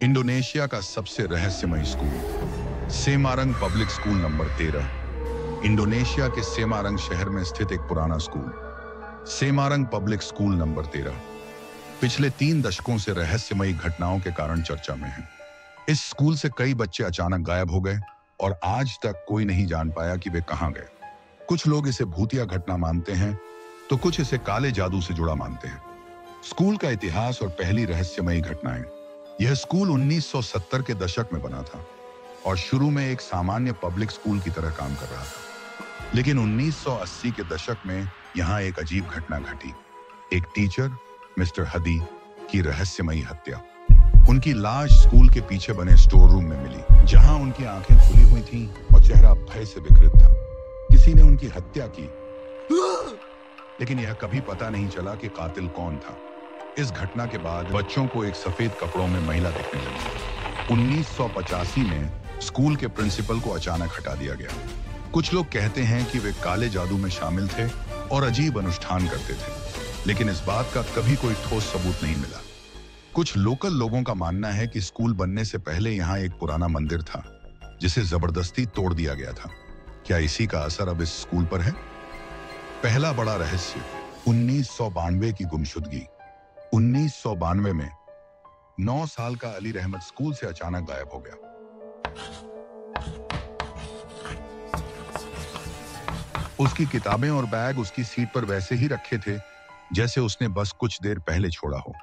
Indonesia का सबसे रहस्यमय school Semarang public school number 13। Indonesia के सेमारंग शहर में स्थित एक पुराना school Semarang public school number 13 पिछले 3 दशकों से रहस्यमयी घटनाओं के कारण चर्चा में है। इस स्कूल से कई बच्चे अचानक गायब हो गए और आज तक कोई नहीं जान पाया कि वे कहां गए। कुछ लोग इसे भूतिया घटना मानते हैं तो कुछ इसे काले जादू से जुड़ा मानते हैं। स्कूल का इतिहास और पहली रहस्यमयी घटनाएं। यह स्कूल 1970 के दशक में बना था और शुरू में एक सामान्य पब्लिक स्कूल की तरह काम कर रहा था, लेकिन 1980 के दशक में यहां एक अजीब घटना घटी। एक टीचर मिस्टर हदी की रहस्यमयी हत्या। उनकी लाश स्कूल के पीछे बने स्टोर रूम में मिली, जहां उनकी आंखें खुली हुई थीं और चेहरा भय से विकृत था। किसी ने उनकी हत्या की, लेकिन यह कभी पता नहीं चला कि कातिल कौन था। इस घटना के बाद बच्चों को एक सफेद कपड़ों में महिला दिखने लगी। 1985 में स्कूल के प्रिंसिपल को अचानक हटा दिया गया। कुछ लोग कहते हैं कि वे काले जादू में शामिल थे और अजीब अनुष्ठान करते थे, लेकिन इस बात का कभी कोई ठोस सबूत नहीं मिला। कुछ लोकल लोगों का मानना है कि स्कूल बनने से पहले यहाँ एक पुराना मंदिर था जिसे जबरदस्ती तोड़ दिया गया था। क्या इसी का असर अब इस स्कूल पर है? पहला बड़ा रहस्य 1992 की गुमशुदगी। 1992 में 9 साल का अली रहमत स्कूल से अचानक गायब हो गया। उसकी किताबें और बैग उसकी सीट पर वैसे ही रखे थे जैसे उसने बस कुछ देर पहले छोड़ा हो।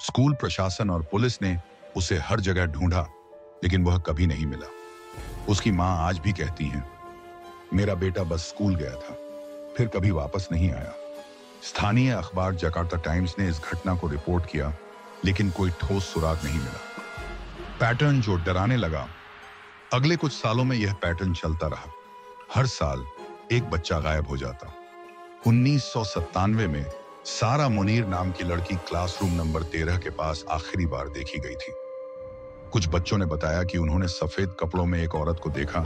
स्कूल प्रशासन और पुलिस ने उसे हर जगह ढूंढा, लेकिन वह कभी नहीं मिला। उसकी मां आज भी कहती हैं, मेरा बेटा बस स्कूल गया था, फिर कभी वापस नहीं आया। स्थानीय अखबार जकार्ता टाइम्स ने इस घटना को रिपोर्ट किया, लेकिन कोई ठोस सुराग नहीं मिला। पैटर्न जो डराने लगा। अगले कुछ सालों में यह पैटर्न चलता रहा। हर साल एक बच्चा गायब हो जाता। 1997 में सारा मुनीर नाम की लड़की क्लासरूम नंबर 13 के पास आखिरी बार देखी गई थी। कुछ बच्चों ने बताया कि उन्होंने सफेद कपड़ों में एक औरत को देखा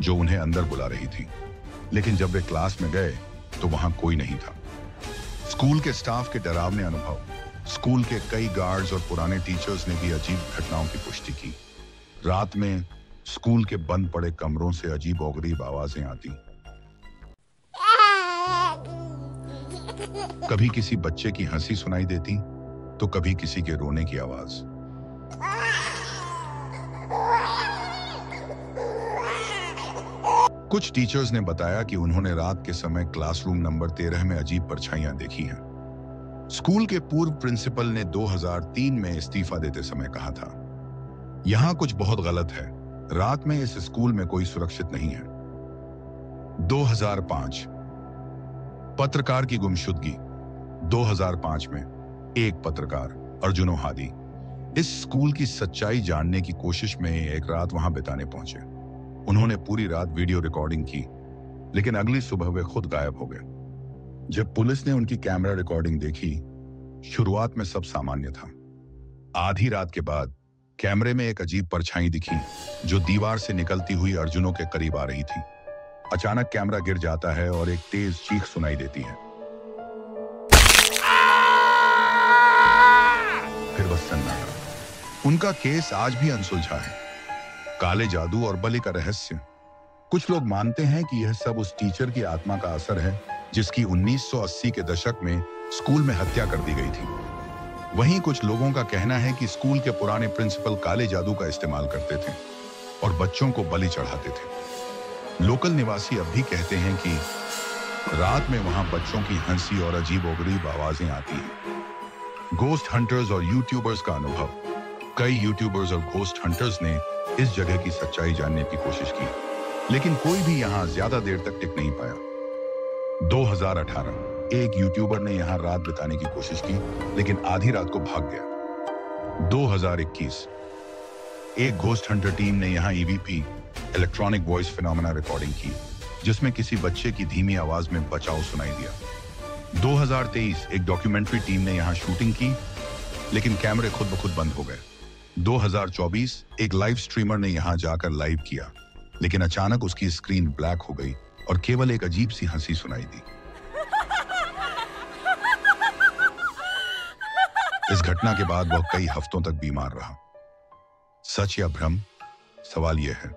जो उन्हें अंदर बुला रही थी, लेकिन जब वे क्लास में गए तो वहां कोई नहीं था। स्कूल के स्टाफ के डरावने अनुभव। स्कूल के कई गार्ड्स और पुराने टीचर्स ने भी अजीब घटनाओं की पुष्टि की। रात में स्कूल के बंद पड़े कमरों से अजीब और गरीब आवाजें आती। कभी किसी बच्चे की हंसी सुनाई देती तो कभी किसी के रोने की आवाज। कुछ टीचर्स ने बताया कि उन्होंने रात के समय क्लासरूम नंबर 13 में अजीब परछाइयां देखी हैं। स्कूल के पूर्व प्रिंसिपल ने 2003 में इस्तीफा देते समय कहा था, यहां कुछ बहुत गलत है। रात में इस स्कूल में कोई सुरक्षित नहीं है। 2005 पत्रकार की गुमशुदगी। 2005 में एक पत्रकार अर्जुनो हादी इस स्कूल की सच्चाई जानने की कोशिश में एक रात वहां बिताने पहुंचे। उन्होंने पूरी रात वीडियो रिकॉर्डिंग की, लेकिन अगली सुबह वे खुद गायब हो गए। जब पुलिस ने उनकी कैमरा रिकॉर्डिंग देखी, शुरुआत में सब सामान्य था। आधी रात के बाद कैमरे में एक अजीब परछाई दिखी जो दीवार से निकलती हुई अर्जुनों के करीब आ रही थी। अचानक कैमरा गिर जाता है और एक तेज चीख सुनाई देती है। फिर बस सन्नाटा। उनका केस आज भी अनसुलझा है। काले जादू और बलि का रहस्य। कुछ लोग मानते हैं कि यह सब उस टीचर की आत्मा का असर है जिसकी 1980 के दशक में स्कूल में हत्या कर दी गई थी। वहीं कुछ लोगों का कहना है कि स्कूल के पुराने प्रिंसिपल काले जादू का इस्तेमाल करते थे और बच्चों को बलि चढ़ाते थे। लोकल निवासी अब भी कहते हैं कि रात में वहां बच्चों की हंसी और अजीबोगरीब आवाजें आती हैं। घोस्ट हंटर्स और यूट्यूबर्स का अनुभव। कई यूट्यूबर्स और घोस्ट हंटर्स ने इस जगह की सच्चाई जानने की कोशिश की, लेकिन कोई भी यहां ज्यादा देर तक टिक नहीं पाया। 2018 एक यूट्यूबर ने यहां रात बिताने की कोशिश की, लेकिन आधी रात को भाग गया। 2021 एक घोस्ट हंटर टीम ने यहां EVP electronic voice phenomena recording की, जिसमें किसी बच्चे की धीमी आवाज में बचाओ सुनाई दिया। 2023 एक डॉक्यूमेंट्री टीम ने यहां शूटिंग की, लेकिन कैमरे खुद ब खुद बंद हो गए। 2024 एक लाइव स्ट्रीमर ने यहां जाकर लाइव किया, लेकिन अचानक उसकी स्क्रीन ब्लैक हो गई और केवल एक अजीब सी हंसी सुनाई दी। इस घटना के बाद वह कई हफ्तों तक बीमार रहा। सच या भ्रम? सवाल यह है,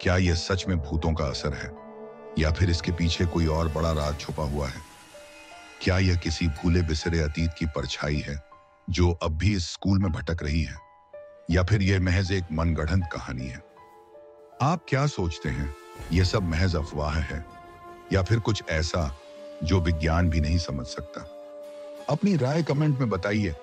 क्या यह सच में भूतों का असर है या फिर इसके पीछे कोई और बड़ा राज छुपा हुआ है? क्या यह किसी भूले बिसरे अतीत की परछाई है जो अब भी इस स्कूल में भटक रही है, या फिर यह महज एक मनगढ़ंत कहानी है? आप क्या सोचते हैं? यह सब महज अफवाह है या फिर कुछ ऐसा जो विज्ञान भी नहीं समझ सकता? अपनी राय कमेंट में बताइए।